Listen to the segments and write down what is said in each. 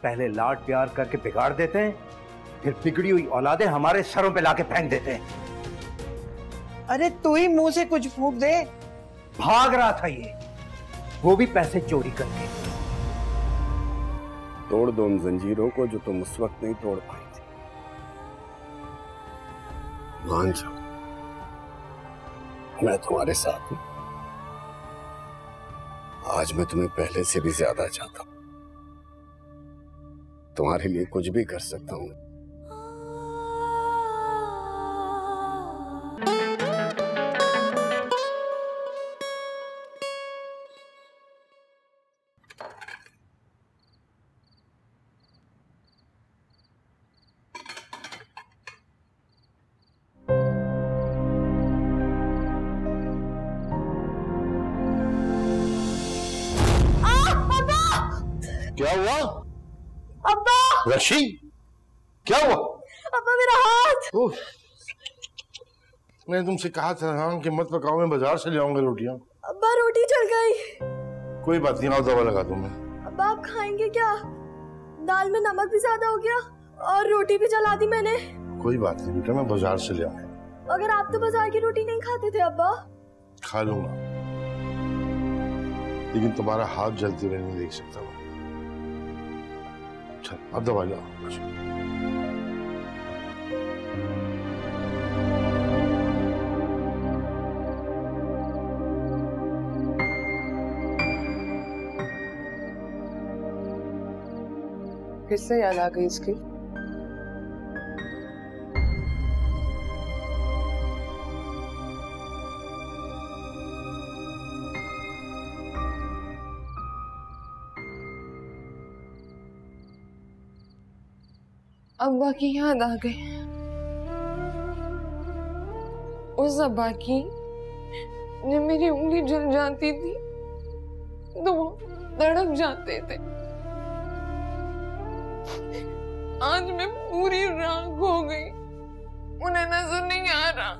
पहले लाड प्यार करके बिगाड़ देते हैं, फिर बिगड़ी हुई औलादे हमारे सरों पे लाके फेंक देते हैं। अरे तू ही मुंह से कुछ फूंक दे। भाग रहा था ये, वो भी पैसे चोरी करके। तोड़ दो उन जंजीरों को जो तुम उस वक्त नहीं तोड़ पाई थी। मान जाओ, मैं तुम्हारे साथ हूं। आज मैं तुम्हें पहले से भी ज्यादा चाहता हूं, तुम्हारे लिए कुछ भी कर सकता हूं। क्या हुआ? अब्बा! रशी, क्या हुआ? अब्बा मेरा हाथ! मैंने तुमसे कहा था ना कि मत पकाओ, मैं बाजार से ले आऊंगा रोटियां। अब्बा रोटी जल गई। कोई बात नहीं, आओ दवा लगा दूं मैं। अब्बा आप खाएंगे क्या? दाल में नमक भी ज्यादा हो गया और रोटी भी जला दी मैंने। कोई बात नहीं बेटा, मैं बाजार से ले आऊंगा। अगर आप तो बाजार की रोटी नहीं खाते थे अब्बा। खा लूंगा, लेकिन तुम्हारा हाथ जलते हुए नहीं देख सकता मैं। चल अब दवा लाओ। किससे याद आ गई इसकी? अब्बा की याद आ गई। उस अब्बा की जब मेरी उंगली जल जाती थी तो वो तड़प जाते थे। आज मैं पूरी राख हो गई, उन्हें नजर नहीं आ रहा,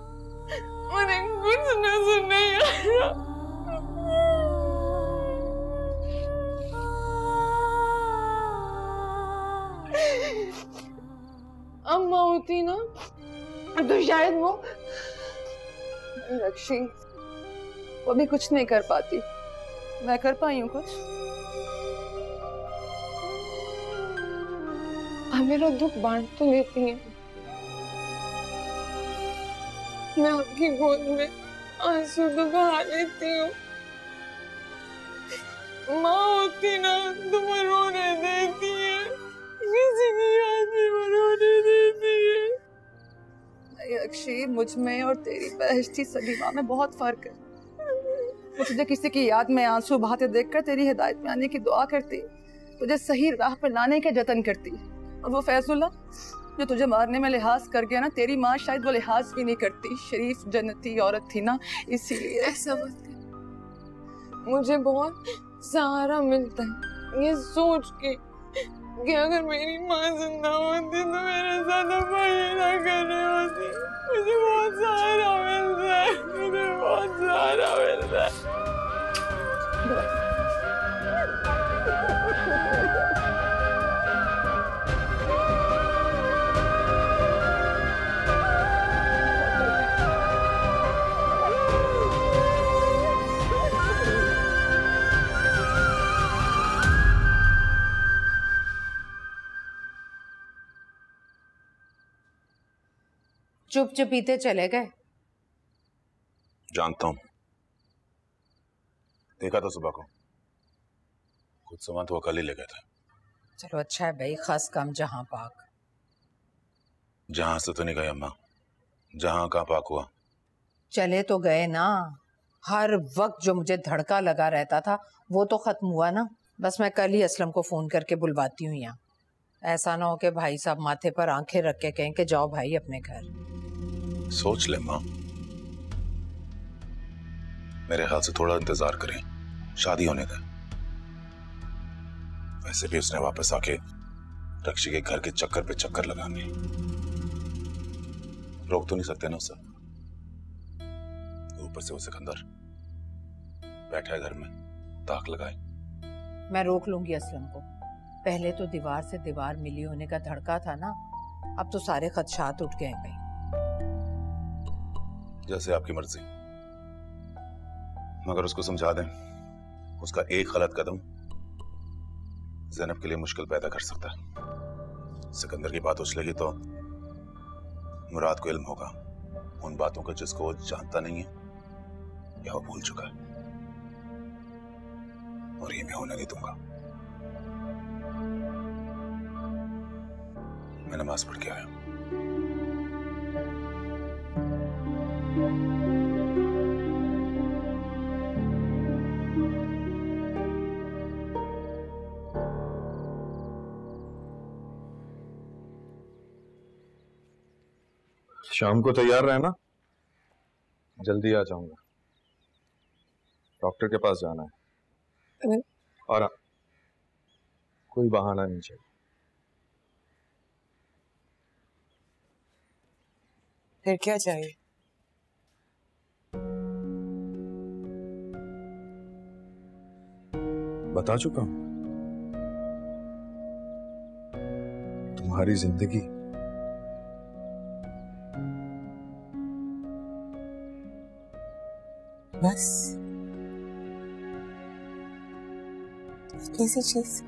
उन्हें कुछ नजर नहीं आ रहा। अम्मा होती ना तो शायद वो रक्षी, वो भी कुछ नहीं कर पाती, मैं कर पाई हूँ कुछ। आप मेरा दुख बांट तो लेती हैं, मैं आपकी गोद में आंसू तो बहा लेती हूँ। माँ होती ना तो वो रोने देती है, किसी की याद में वो रोने देती है। अक्षय, मुझ में और तेरी बहशती सलीमा में बहुत फर्क है। मैं तुझे किसी की याद में आंसू बहाते देखकर तेरी हिदायत में आने की दुआ करती, तुझे सही राह पर लाने का जतन करती। और वो फैसुल्ला जो तुझे मारने में लिहाज कर गया ना, तेरी माँ शायद वो लिहाज भी नहीं करती। शरीफ जन्नती औरत थी ना, इसीलिए। ऐसा मत कर, मुझे बहुत सहारा मिलता है ये सोच के कि अगर मेरी माँ जिंदा होती तो मेरे साथ अब्बा ये ना कर रहे होती। मुझे बहुत सहारा मिलता है, मुझे बहुत सहारा मिलता है। चुप चुपीते चले गए। जानता हूं, देखा था सुबह को, कुछ सामान तो वो कल ही ले गए थे। चलो अच्छा है भाई, खास कम जहां पाक। जहां से तो नहीं गए अम्मा, जहां कहाँ पाक हुआ। चले तो गए ना, हर वक्त जो मुझे धड़का लगा रहता था वो तो खत्म हुआ ना। बस मैं कल ही असलम को फोन करके बुलवाती हूँ यहाँ। ऐसा ना हो कि भाई साहब माथे पर आंखें रख के कहें कि जाओ भाई अपने घर। सोच ले माँ, मेरे ख्याल से थोड़ा इंतजार करें, शादी होने दें। वैसे भी उसने वापस आके रक्षी के घर के चक्कर पे चक्कर लगाने, रोक तो नहीं सकते ना उसे। ऊपर से वो सिकंदर बैठा है घर में, ताक लगाए। मैं रोक लूंगी असलम को, पहले तो दीवार से दीवार मिली होने का धड़का था ना, अब तो सारे खदशात उठ गए कहीं। जैसे आपकी मर्जी, मगर उसको समझा दें, उसका एक गलत कदम ज़ैनब के लिए मुश्किल पैदा कर सकता है। सिकंदर की बात उछलेगी तो मुराद को इल्म होगा उन बातों का जिसको वो जानता नहीं है या वो भूल चुका है, और ये मैं होने नहीं दूंगा। मैं नमाज पढ़ के आया। शाम को तैयार रहना, जल्दी आ जाऊंगा। डॉक्टर के पास जाना है, और कोई बहाना नहीं चाहिए। फिर क्या चाहिए? बता चुका हूं, तुम्हारी जिंदगी। बस इतनी सी चीज।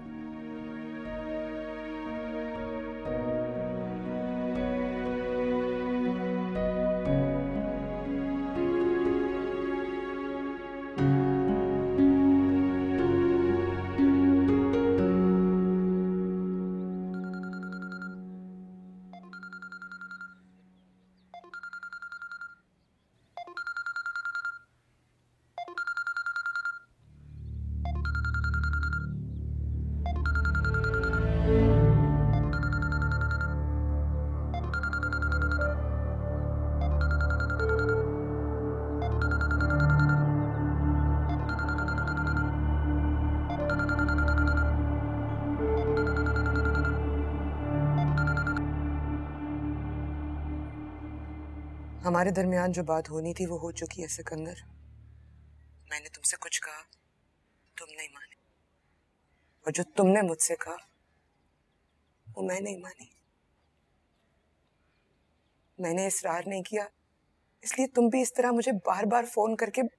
हमारे दरमियान जो बात होनी थी वो हो चुकी है सिकंदर। मैंने तुमसे कुछ कहा, तुम नहीं माने, और जो तुमने मुझसे कहा वो मैं नहीं मानी। मैंने इसरार नहीं किया, इसलिए तुम भी इस तरह मुझे बार बार फोन करके मत।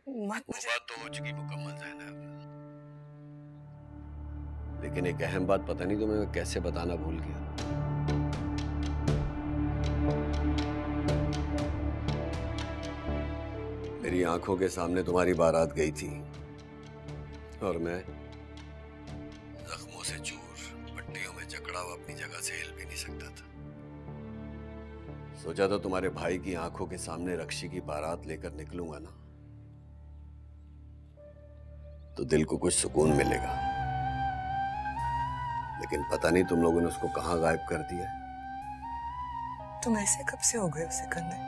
बात तो हो चुकी मुकम्मल ज़ैनब, लेकिन एक अहम बात पता नहीं तुम्हें मैं कैसे बताना भूल गया। मेरी आंखों के सामने तुम्हारी बारात गई थी और मैं जख्मों से चूर, पट्टियों में जकड़ा हुआ अपनी जगह से हिल भी नहीं सकता था। सोचा था तुम्हारे भाई की आंखों के सामने रक्षी की बारात लेकर निकलूंगा ना, तो दिल को कुछ सुकून मिलेगा, लेकिन पता नहीं तुम लोगों ने उसको कहां गायब कर दिया। तुम ऐसे कब से हो गए हो सिकंदर?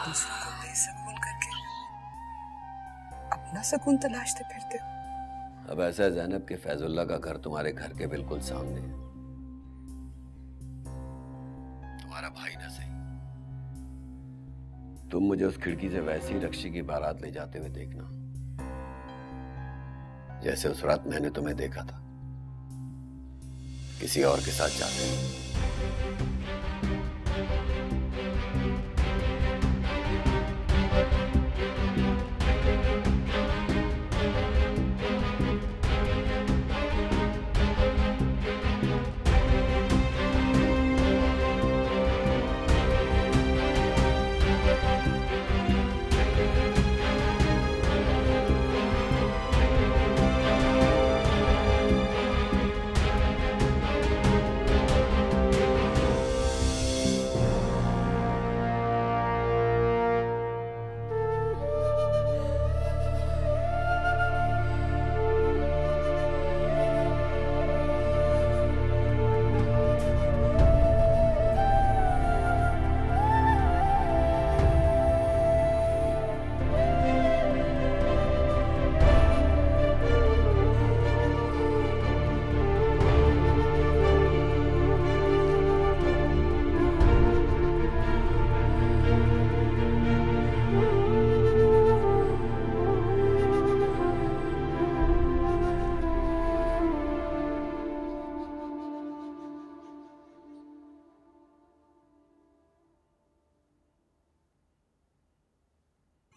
दूसरों को बेसुकून करके अपना सुकून तलाशते फिरते हो। अब ऐसा है ज़ैनब के फैजुल्ला का घर तुम्हारे घर के बिल्कुल सामने है। तुम्हारा भाई ना सही, तुम मुझे उस खिड़की से वैसी रक्षी की बारात ले जाते हुए देखना जैसे उस रात मैंने तुम्हें देखा था, किसी और के साथ जाते हुए।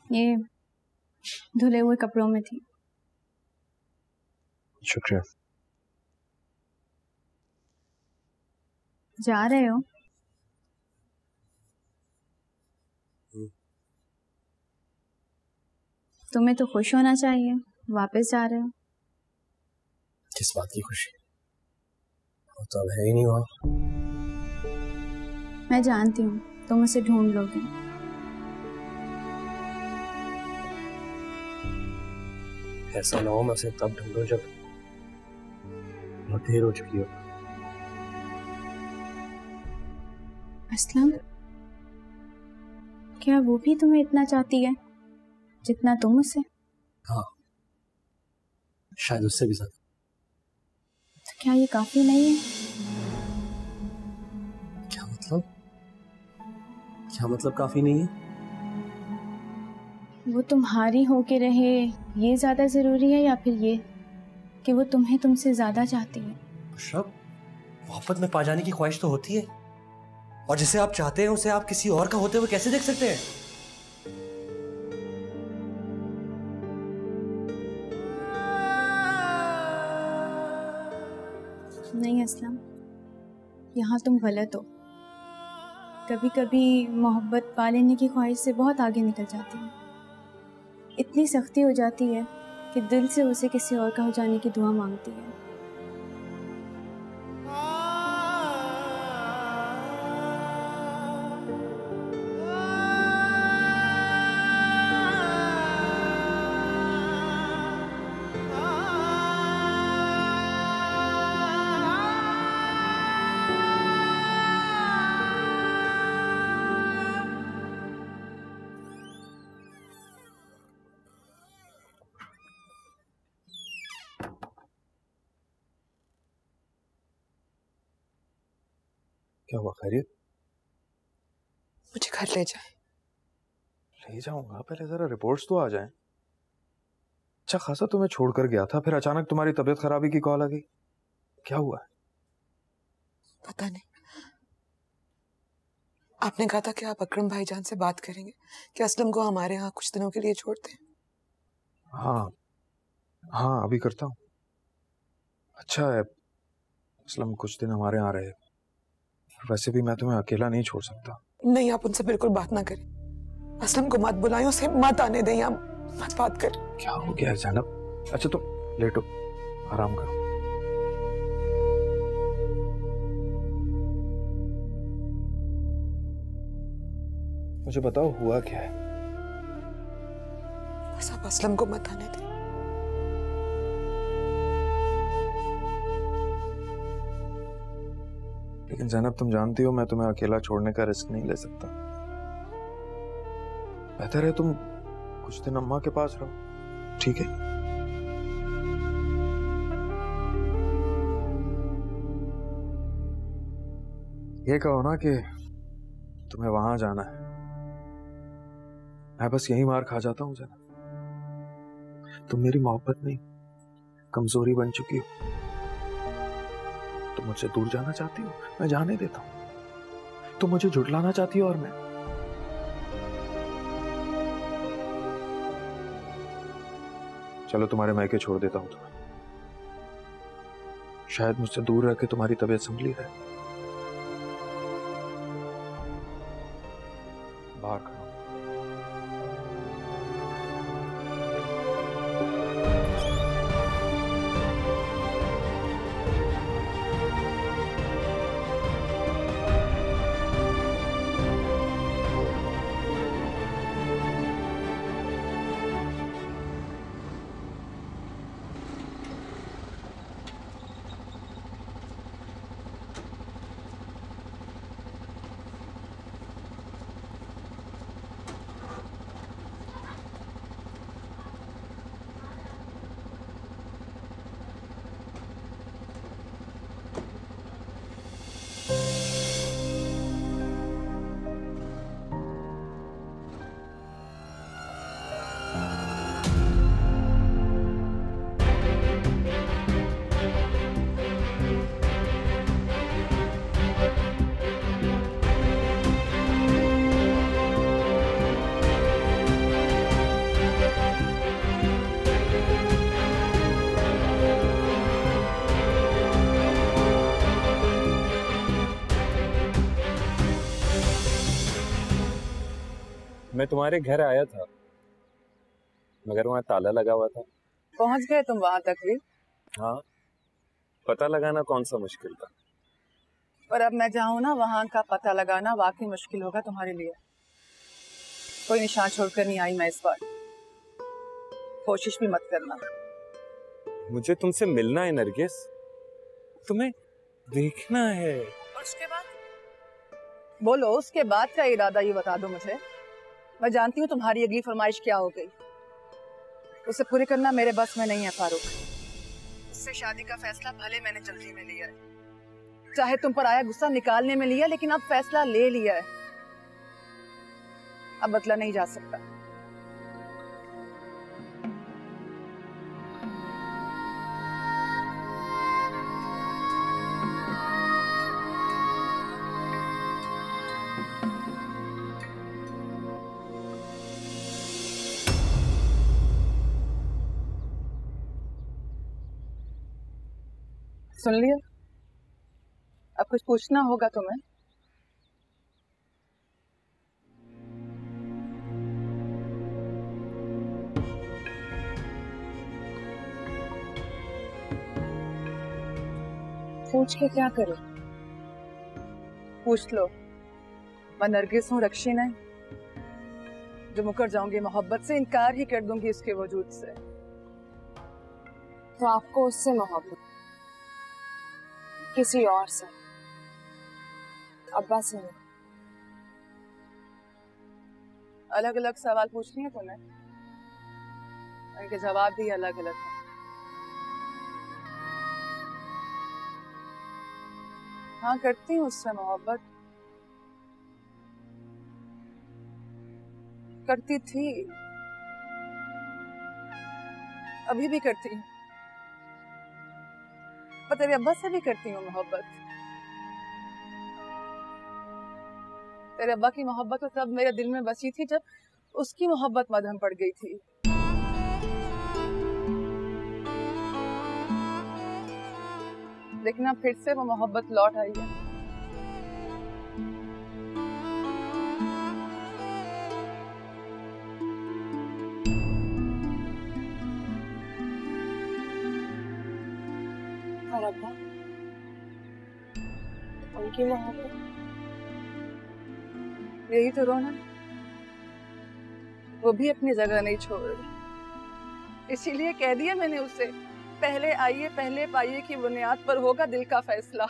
ये धुले हुए कपड़ों में थी। शुक्रिया। जा रहे हो? तुम्हें तो खुश होना चाहिए, वापस जा रहे हो। किस बात की खुशी? वो तो अब है ही नहीं वहाँ। मैं जानती हूँ तुम उसे ढूंढ लोगे। ऐसा ना हो मैं उसे तब ढूंढूं जब बहुत देर हो चुकी हो। असलम, क्या वो भी तुम्हें इतना चाहती है जितना तुम उसे? हाँ, शायद उससे भी ज्यादा। तो क्या ये काफी नहीं है? क्या मतलब काफी नहीं है? वो तुम्हारी होके रहे ये ज्यादा जरूरी है, या फिर ये कि वो तुम्हें तुमसे ज्यादा चाहती है? अशरफ, मोहब्बत में पा जाने की ख्वाहिश तो होती है, और जिसे आप चाहते हैं उसे आप किसी और का होते हुए कैसे देख सकते हैं? नहीं असलम, यहाँ तुम गलत हो। कभी कभी मोहब्बत पा लेने की ख्वाहिश से बहुत आगे निकल जाती है। इतनी सख्ती हो जाती है कि दिल से उसे किसी और का हो जाने की दुआ मांगती है। क्या हुआ, खैरियत? मुझे घर ले जाए। ले जाऊंगा, पहले जरा रिपोर्ट्स तो आ जाएं। अच्छा खासा तुम्हें छोड़कर गया था, फिर अचानक तुम्हारी तबीयत खराबी की कॉल आ गई। क्या हुआ? पता नहीं, आपने कहा था कि आप अकरम भाईजान से बात करेंगे कि असलम को हमारे यहाँ कुछ दिनों के लिए छोड़ते हैं। हाँ अभी करता हूँ। अच्छा है, असलम कुछ दिन हमारे यहाँ रहे। वैसे भी मैं तुम्हें अकेला नहीं छोड़ सकता। नहीं, आप उनसे बिल्कुल बात ना करें। असलम को मत बुलाएं, उसे मत आने दें, या मत बात करें। क्या हो गया ज़ैनब? अच्छा तुम लेटो, आराम करो। मुझे बताओ हुआ क्या है? बस आप असलम को मत आने दें। लेकिन ज़ैनब तुम जानती हो मैं तुम्हें अकेला छोड़ने का रिस्क नहीं ले सकता। बेहतर है तुम कुछ दिन अम्मा के पास रहो, ठीक है? ये कहो ना कि तुम्हें वहां जाना है, मैं बस यही मार खा जाता हूँ ज़ैनब। तुम मेरी मोहब्बत नहीं, कमजोरी बन चुकी हो। तुम मुझसे दूर जाना चाहती हो, मैं जाने देता हूं। तुम मुझे झुठलाना चाहती हो और मैं। चलो तुम्हारे मायके छोड़ देता हूं तुम्हें। शायद मुझसे दूर रह के तुम्हारी तबीयत संभली रहे। बाहर खड़ा। मैं तुम्हारे घर आया था मगर वहाँ ताला लगा हुआ था। पहुंच गए तुम वहां तक भी? हाँ, पता लगाना कौन सा मुश्किल था। पर अब मैं जाऊं ना, वहां का पता लगाना वाकई मुश्किल होगा तुम्हारे लिए। कोई निशान छोड़कर नहीं आई मैं इस बार, कोशिश भी मत करना। मुझे तुमसे मिलना है नरगिस, तुम्हें देखना है। और उसके बाद? बोलो, उसके बाद का इरादा ये बता दो मुझे। मैं जानती हूँ तुम्हारी अगली फरमाइश क्या हो गई, उसे पूरी करना मेरे बस में नहीं है फारूक। उससे शादी का फैसला भले मैंने जल्दी में लिया है, चाहे तुम पर आया गुस्सा निकालने में लिया, लेकिन अब फैसला ले लिया है, अब बदला नहीं जा सकता। सुन लिया? अब कुछ पूछना होगा तुम्हें? पूछ के क्या करो? पूछ लो। मैं नरगिस हूँ, रक्षी नहीं, जो मुकर जाऊंगी मोहब्बत से, इनकार ही कर दूंगी इसके वजूद से। तो आपको उससे मोहब्बत, किसी और से, अब्बा से नहीं? अलग अलग सवाल पूछनी है तुम्हें, उनके जवाब भी अलग अलग है। हाँ, करती हूँ उससे मोहब्बत, करती थी, अभी भी करती हूँ, पर तेरे अब्बा से भी करती हूँ मोहब्बत। तेरे अब्बा की मोहब्बत तो तब मेरे दिल में बसी थी जब उसकी मोहब्बत मध्यम पड़ गई थी। लेकिन अब फिर से वो मोहब्बत लौट आई है। और अब्बा, उनकी मोहब्बत? यही तो रोना, वो भी अपनी जगह नहीं छोड़ रही। इसीलिए कह दिया मैंने उसे, पहले आइए पहले पाइए की बुनियाद पर होगा दिल का फैसला।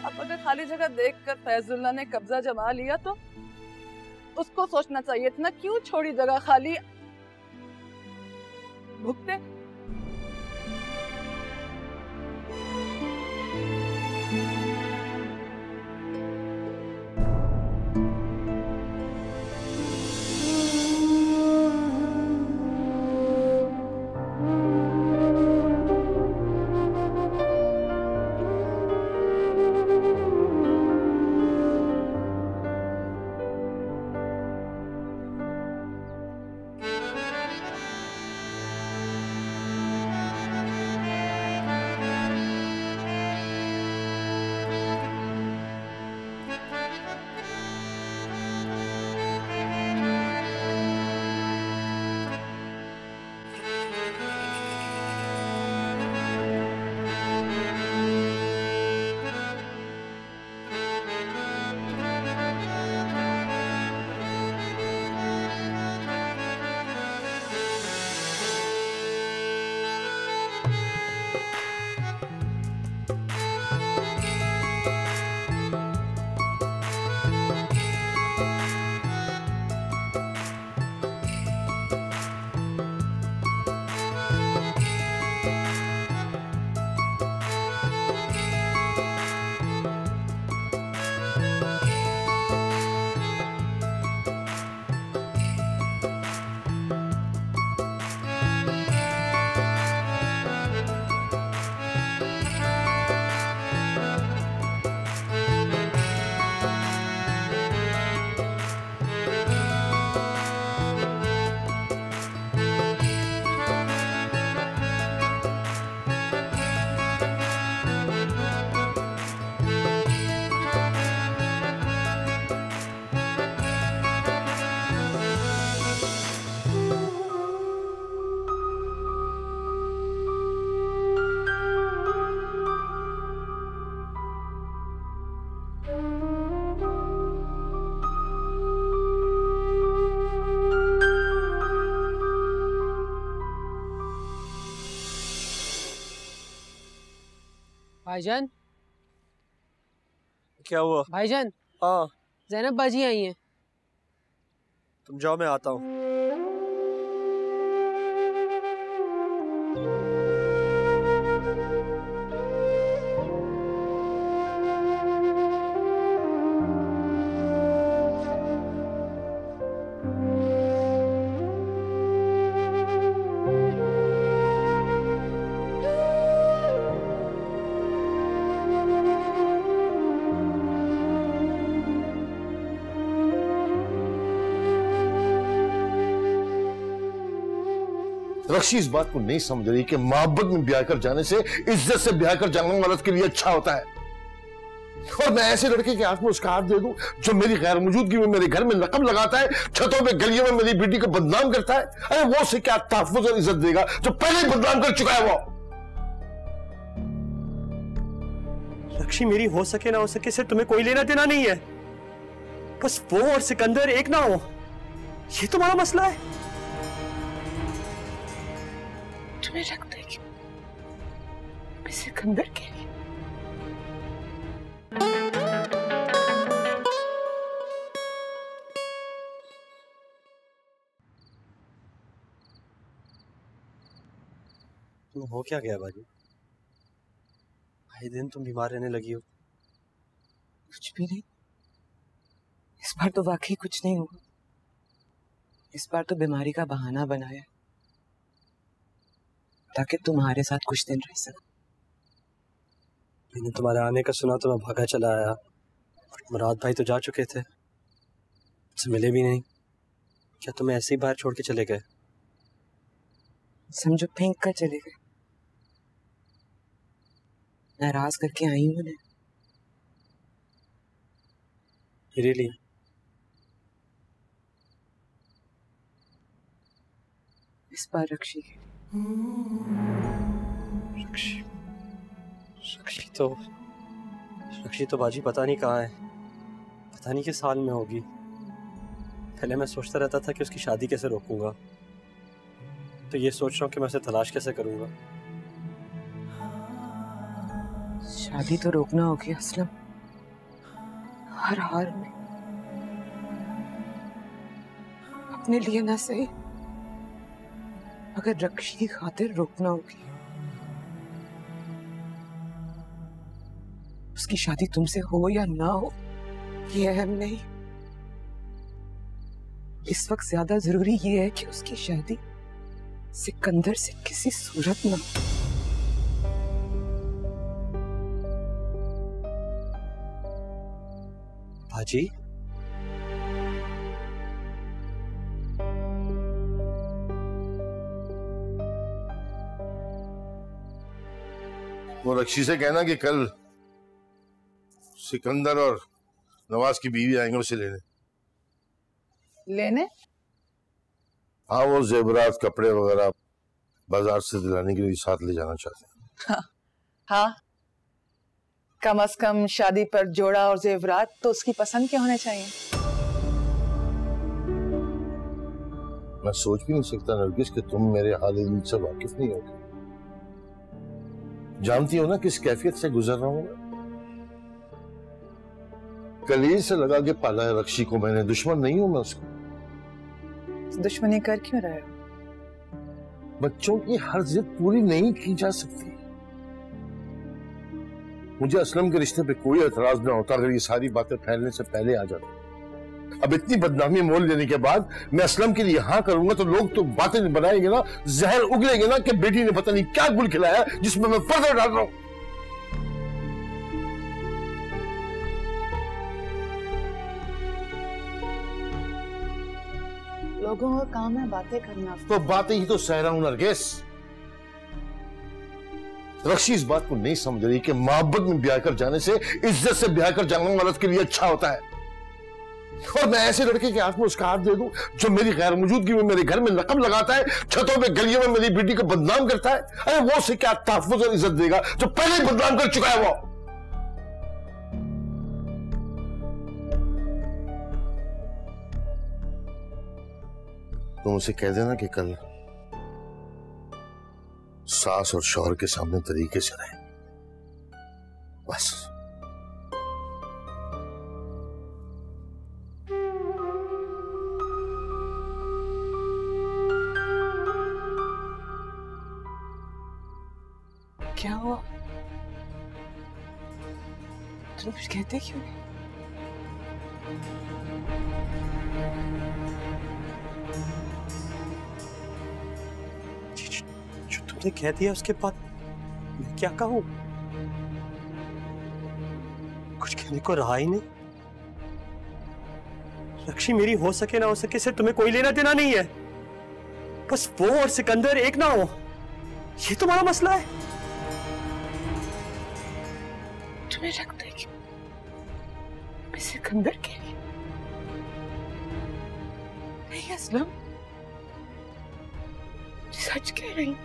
अब अगर खाली जगह देखकर फैजुल्ला ने कब्जा जमा लिया तो उसको सोचना चाहिए था ना, क्यों छोड़ी जगह खाली। भुगते भाईजान, क्या हुआ? भाईजान, हाँ ज़ैनब बाजी आई हैं। तुम जाओ, मैं आता हूँ। रक्षी इस बात को नहीं समझ रही कि मोहब्बत में ब्याह कर जाने से, इज्जत से ब्याह कर जाना मर्द के लिए अच्छा होता है। और मैं ऐसे लड़के के हाथ में उसका हाथ दे दूं जो मेरी गैर मौजूदगी में मेरे घर में लकब लगाता है, छतों पे गलियों में मेरी बेटी को बदनाम करता है। अरे वो उसे क्या तहफ्फुज़ और इज्जत देगा जो पहले ही बदनाम कर चुका है। वो रक्षी, मेरी हो सके ना हो सके से तुम्हें कोई लेना देना नहीं है। बस वो और सिकंदर एक ना हो, ये तुम्हारा मसला है। तुम्हें लगता है कि मैं सिकंदर के लिए तुम हो क्या गया बाजू? भाई दिन तुम बीमार रहने लगी हो। कुछ भी नहीं, इस बार तो वाकई कुछ नहीं हुआ। इस बार तो बीमारी का बहाना बनाया ताकि तुम्हारे साथ कुछ दिन रह सकूं। मैंने तुम्हारे आने का सुना तो मैं भागा चला आया। मुराद भाई तो जा चुके थे, मुझसे मिले भी नहीं। क्या तुम्हें ऐसे ही बाहर छोड़ के चले गए? समझो फेंक कर चले गए। नाराज करके आई हूं उन्हें। मेरे लिए? इस बार रक्षी के रक्षी तो बाजी पता नहीं कहाँ है, पता नहीं किस हाल में होगी। पहले मैं सोचता रहता था कि उसकी शादी कैसे रोकूंगा, तो ये सोच रहा हूँ कि मैं उसे तलाश कैसे करूंगा। शादी तो रोकना होगी असलम, हर हाल में। अपने लिए ना सही, अगर रक्षी की खातिर रोकना होगी। उसकी शादी तुमसे हो या ना हो ये अहम नहीं। इस वक्त ज्यादा जरूरी ये है कि उसकी शादी सिकंदर से किसी सूरत ना हो। बाजी, वो रक्षी से कहना कि कल सिकंदर और नवाज की बीवी आएंगे उसे लेने। हाँ, वो जेवरात कपड़े वगैरह बाजार से दिलाने के लिए साथ ले जाना चाहते हैं। हाँ, कम से कम शादी पर जोड़ा और जेवरात तो उसकी पसंद के होने चाहिए। मैं सोच भी नहीं सकता नरगिस कि तुम मेरे हाल दिल से वाकिफ नहीं होगे। जानती हो ना किस कैफियत से गुजर रहा हूं। कलील से लगा के पाला है रक्षी को मैंने, दुश्मन नहीं हूं मैं उसको। दुश्मनी कर क्यों रहे हो? बच्चों की हर जिद पूरी नहीं की जा सकती। मुझे असलम के रिश्ते पे कोई एतराज ना होता अगर ये सारी बातें फैलने से पहले आ जाती। अब इतनी बदनामी मोल लेने के बाद मैं असलम के लिए हाँ करूंगा तो लोग तो बातें बनाएंगे ना, जहर उगलेंगे ना कि बेटी ने पता नहीं क्या गुल खिलाया जिसमें मैं पर्दा डाल रहा हूं। लोगों का काम है बातें करना। तो बातें ही तो सह रहा हूं नरगिस। रक्षी इस बात को नहीं समझ रही कि मोहब्बत में ब्याह कर जाने से, इज्जत से ब्याह कर जाना मर्द के लिए अच्छा होता है। और मैं ऐसे लड़के के हाथ में उसका हाथ दे दूं जो मेरी गैर मौजूदगी में मेरे घर में लकब लगाता है, छतों पे गलियों में मेरी बेटी को बदनाम करता है। अरे वो उसे क्या तहफ्फुज़ और इज्जत देगा जो पहले ही बदनाम कर चुका है। वो तुम उसे कह देना कि कल सास और शौहर के सामने तरीके से रहे। बस। क्या हुआ? तुम कुछ कहते क्यों नहीं? जो तुमने कह दिया उसके बाद मैं क्या कहूं? कुछ कहने को रहा ही नहीं। रक्षी मेरी हो सके ना हो सके से तुम्हें कोई लेना देना नहीं है। बस वो और सिकंदर एक ना हो, ये तुम्हारा मसला है। तुम्हें लगता है कि मैं सिकंदर के लिए नहीं असलम, सच कह रही हूं।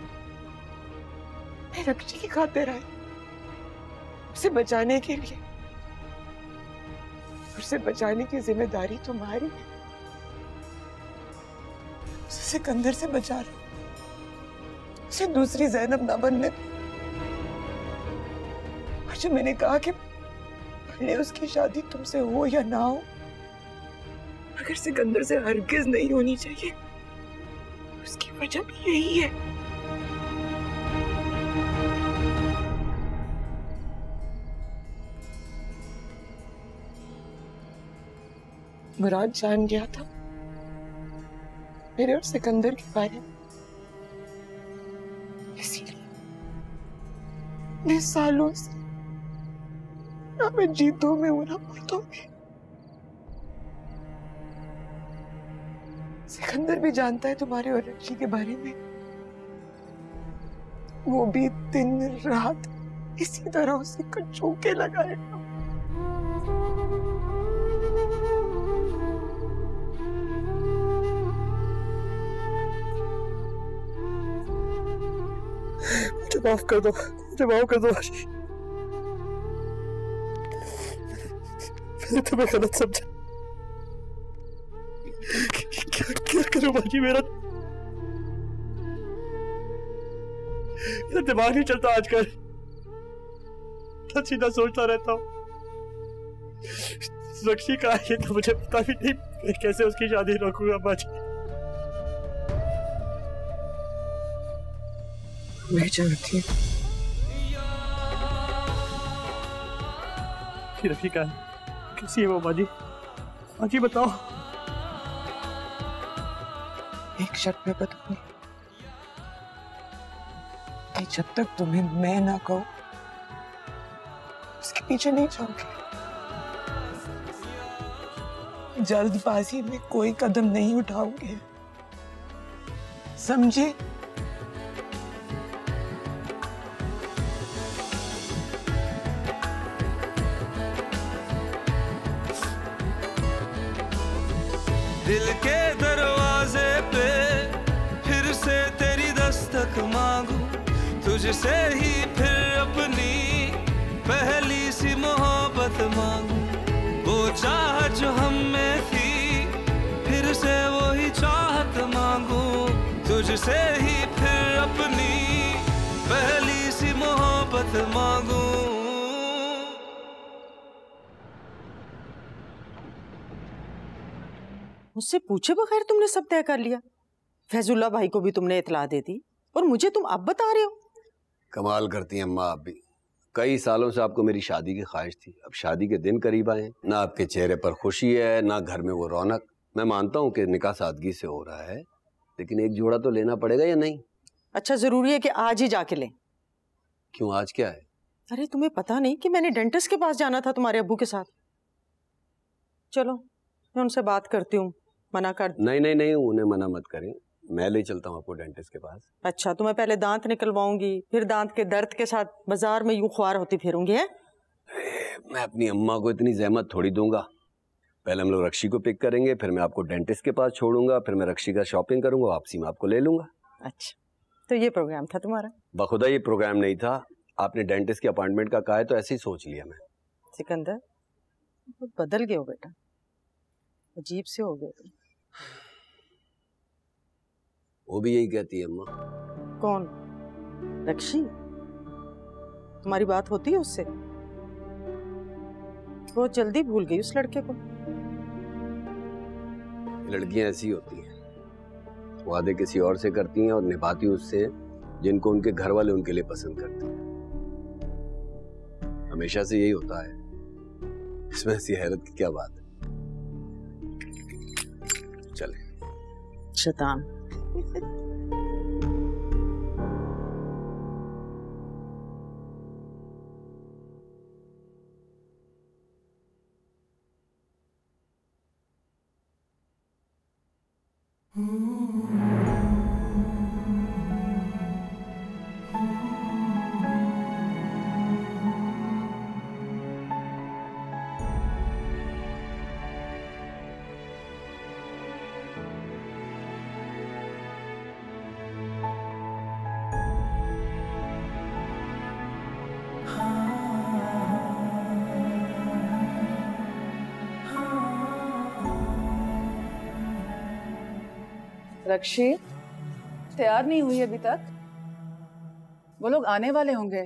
मैं रक्षी की खातिर आई, उसे बचाने के लिए। उसे बचाने की जिम्मेदारी तुम्हारी है। उसे सिकंदर से बचा लो, उसे दूसरी ज़ैनब ना बनने दो। और जो मैंने कहा कि भले उसकी शादी तुमसे हो या ना हो, अगर सिकंदर से हरगिज नहीं होनी चाहिए, उसकी वजह भी यही है। मुराद जान गया था मेरे और सिकंदर के बारे में, इसीलिए मैं सालों से ना मैं जीतों में हूं ना मर्दों में। सिकंदर भी जानता है तुम्हारे और रक्षी के बारे में। वो भी दिन रात इसी तरह उसे कचौके लगाएगा। मुझे माफ कर दो, मुझे माफ कर दो। मैंने तुम्हें गलत समझा। क्या करूं बाजी, मेरा दिमाग नहीं चलता आजकल। सीधा सोचता रहता हूँ रक्षी का है तो मुझे पता भी नहीं मैं कैसे उसकी शादी रोकूंगा बाजी। मैं जानती हूँ रक्षी का कैसी है वो बाजी? बाजी बताओ। एक शर्त मैं बताऊंगी कि जब तक तुम्हें मैं ना कहूं उसके पीछे नहीं जाओगे। जल्दबाजी में कोई कदम नहीं उठाओगे, समझे? दिल के दरवाजे पे फिर से तेरी दस्तक मांगू, तुझसे ही फिर अपनी पहली सी मोहब्बत मांगू। वो चाहत जो हम में थी फिर से वो ही चाहत मांगू, तुझसे ही फिर अपनी पहली सी मोहब्बत मांगू। मुझसे पूछे बगैर तुमने सब तय कर लिया। फैजुल्ला भाई को भी तुमने इतला दे दी और मुझे तुम अब बता रहे हो। कमाल करती हैं अम्मा आप भी। कई सालों से आपको मेरी शादी की ख्वाहिश थी, अब शादी के दिन करीब आए, ना आपके चेहरे पर खुशी है ना घर में वो रौनक। मैं मानता हूँ कि निकाह सादगी से हो रहा है, लेकिन एक जोड़ा तो लेना पड़ेगा या नहीं? अच्छा जरूरी है कि आज ही जाके लें? क्यों, आज क्या है? अरे तुम्हें पता नहीं कि मैंने डेंटिस्ट के पास जाना था तुम्हारे अब्बू के साथ। चलो मैं उनसे बात करती हूँ, मना कर। नहीं नहीं नहीं, उन्हें मना मत करें, मैं ले चलता हूँ आपको डेंटिस्ट के पास। अच्छा तो मैं पहले दांत निकलवाऊंगी, फिर दांत के दर्द के साथ बाजार में यूं ख्वार होती फिरूंगी है? मैं अपनी अम्मा को इतनी जहमत थोड़ी दूंगा। पहले हम लोग रक्षी को पिक करेंगे, फिर मैं आपको डेंटिस्ट के पास छोड़ूंगा, फिर मैं रक्षी का शॉपिंग करूंगा, वापसी में आपको ले लूंगा। अच्छा तो ये प्रोग्राम था तुम्हारा? बखुदा ये प्रोग्राम नहीं था, आपने डेंटिस्ट के अपॉइंटमेंट का कहा है तो ऐसे ही सोच लिया मैं। सिकंदर बदल गए हो बेटा, अजीब से हो गए। वो भी यही कहती है अम्मा। कौन? रक्षी? तुम्हारी बात होती है उससे? बहुत जल्दी भूल गई उस लड़के को। लड़कियां ऐसी होती हैं, वादे किसी और से करती हैं और निभाती उससे जिनको उनके घर वाले उनके लिए पसंद करते हैं। हमेशा से यही होता है, इसमें ऐसी हैरत की क्या बात है। चले। शैतान। रक्षी तैयार नहीं हुई अभी तक? वो लोग आने वाले होंगे।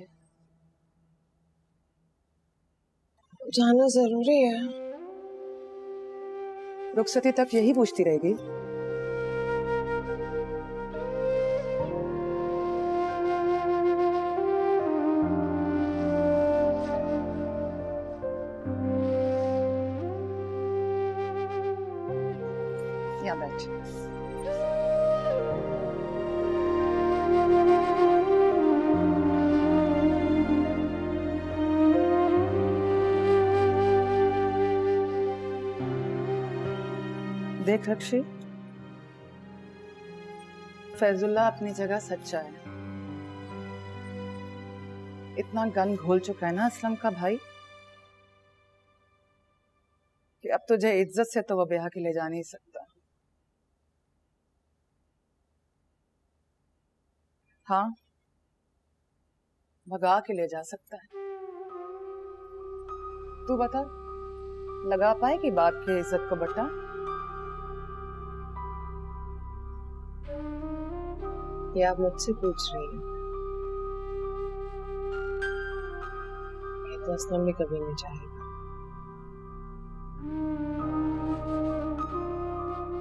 जाना जरूरी है। रुखसती तक यही पूछती रहेगी? यहाँ बैठ। देख रक्षी, फैजुल्ला अपनी जगह सच्चा है। इतना गन घोल चुका है ना असलम का भाई कि अब तुझे इज्जत से तो वो ब्याह के ले जा नहीं सकता। हाँ, भगा के ले जा सकता है। तू बता, लगा पाएगी बाप की इज्जत को बटा? ये आप मुझसे पूछ रही हैं? ये तो असलम भी कभी नहीं चाहेगा।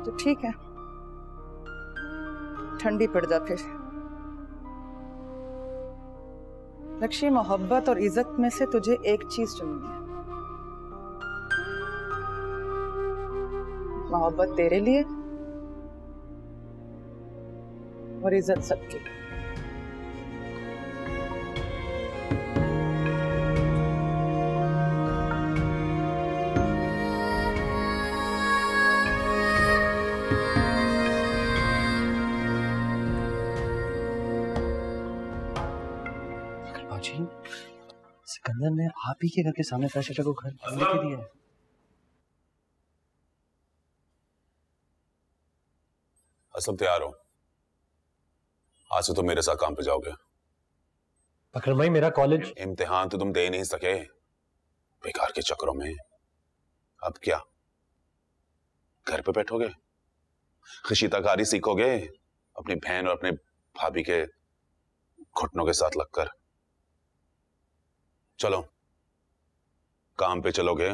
तो ठीक है, ठंडी पड़ जा फिर। लक्ष्मी, मोहब्बत और इज्जत में से तुझे एक चीज चुननी है। मोहब्बत तेरे लिए और इज्जत सबकी। सिकंदर ने आप ही के घर के सामने फैसला को घर लेके दिया है। असलम तैयार हो? आज से तुम मेरे साथ काम पे जाओगे। अकरम भाई, मेरा कॉलेज इम्तिहान तो तुम दे नहीं सके बेकार के चक्करों में। अब क्या घर पे बैठोगे? खशीताकारी सीखोगे अपनी बहन और अपने भाभी के घुटनों के साथ लगकर? चलो, काम पे चलोगे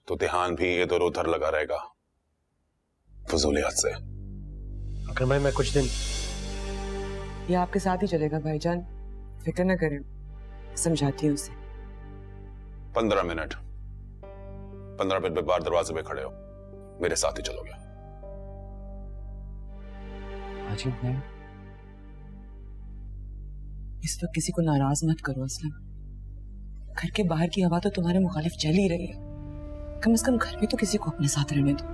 तो ध्यान भी इधर उधर लगा रहेगा फजूलियत से। अकरम भाई, मैं कुछ दिन ये आपके साथ ही चलेगा भाईजान, फिक्र न करें, समझाती हूँ उसे। 15 मिनट पे बाहर दरवाजे पे खड़े हो, मेरे साथ ही चलोगे। अजीब नहीं। इस वक्त किसी को नाराज मत करो असलम। घर के बाहर की हवा तो तुम्हारे मुखालिफ चल ही रही है, कम से कम घर में तो किसी को अपने साथ रहने दो।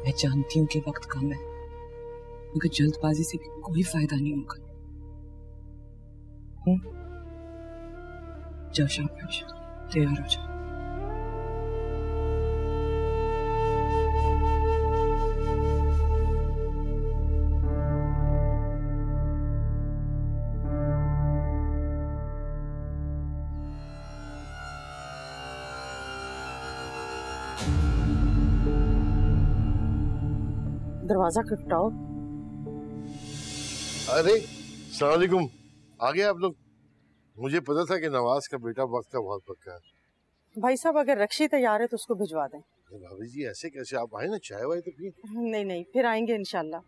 मैं जानती हूँ कि वक्त कम है, मगर जल्दबाजी से भी कोई फायदा नहीं होगा। जाओ शाबाश, तैयार हो जाओ। दरवाजा खटखटाओ। अरे अस्सलाम वालेकुम, आ गए आप लोग। मुझे पता था कि नवाज का बेटा वक्त का बहुत पक्का है। भाई साहब अगर रक्षी तैयार है तो उसको भिजवा दें। भाभी जी ऐसे कैसे, आप आए ना चाय वाय तो पी। नहीं नहीं, फिर आएंगे इंशाल्लाह।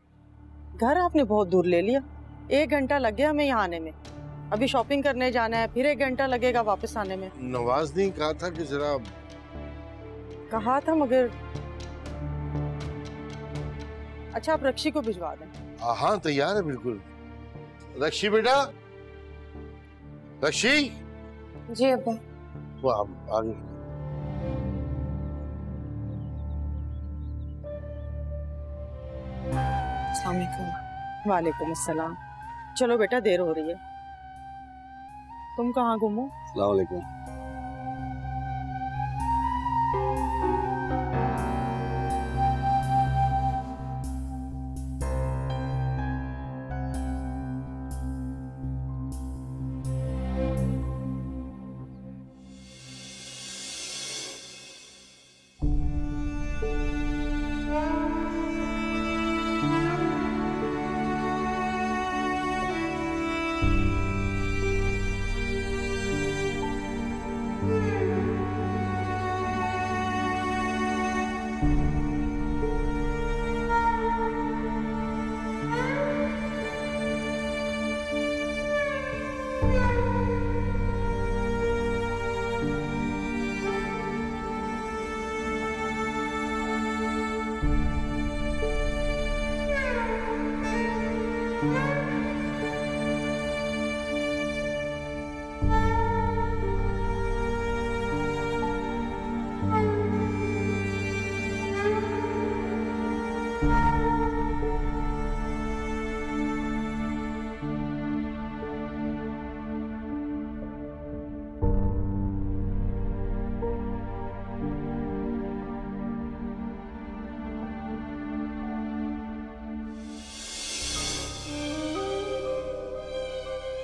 घर आपने बहुत दूर ले लिया, 1 घंटा लग गया हमें यहाँ आने में। अभी शॉपिंग करने जाना है, फिर 1 घंटा लगेगा वापस आने में। नवाज ने कहा था कि जरा, कहा था मगर अच्छा आप रक्षी को भिजवा दें। हाँ तैयार है बिल्कुल। रक्षी बेटा, रक्षी। जी अब्बा। वो आप आगे। अस्सलाम वालेकुम। वालेकुम अस्सलाम। चलो बेटा देर हो रही है, तुम कहाँ घूमो? अस्सलाम वालेकुम।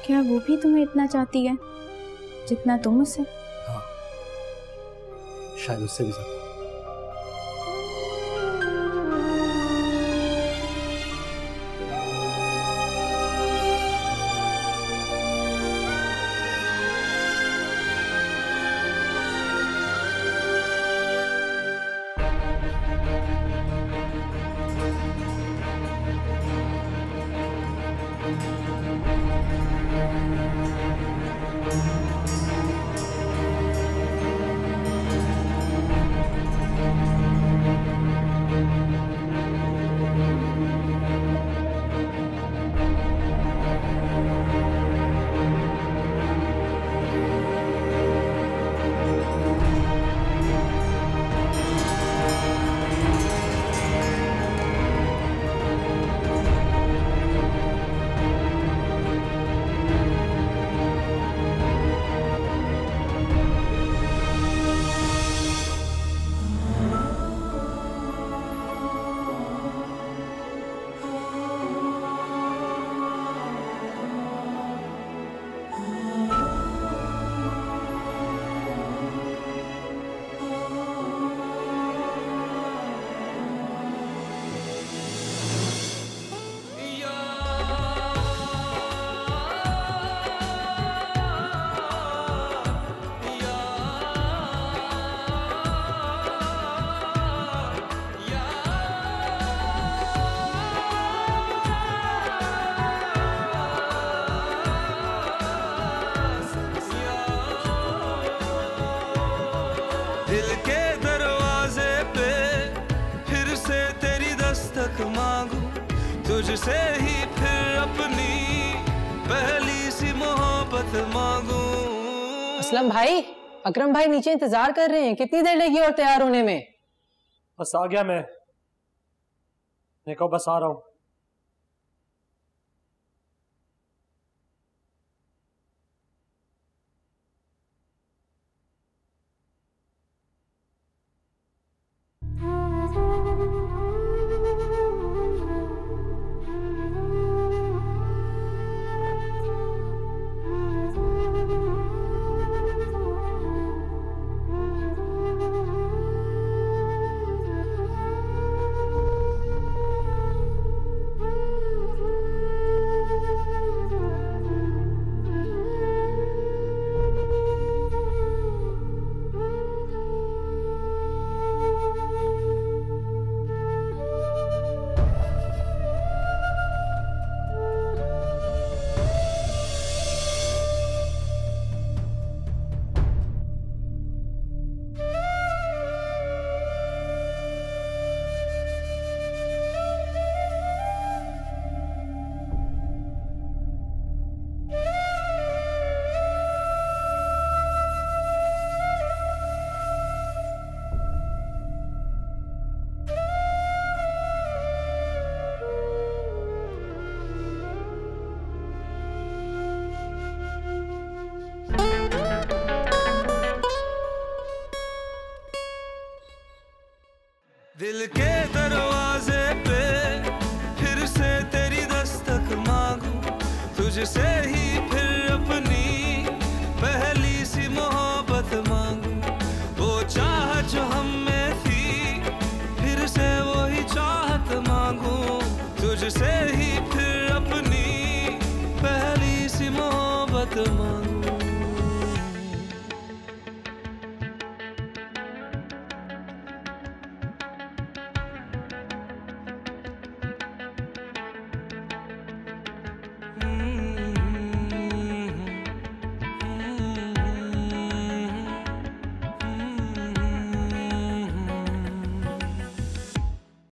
क्या वो भी तुम्हें इतना चाहती है जितना तुम उससे? हाँ, शायद उससे भी ज्यादा। दिल के दरवाजे पे फिर से तेरी दस्तक मांगू, तुझसे ही फिर अपनी पहली सी मोहब्बत मांगू। असलम भाई, अकरम भाई नीचे इंतजार कर रहे हैं, कितनी देर लगी और तैयार होने में? बस आ गया मैं कहो बस आ रहा हूँ। दिल के दरवाजे पे फिर से तेरी दस्तक मांगू, तुझसे ही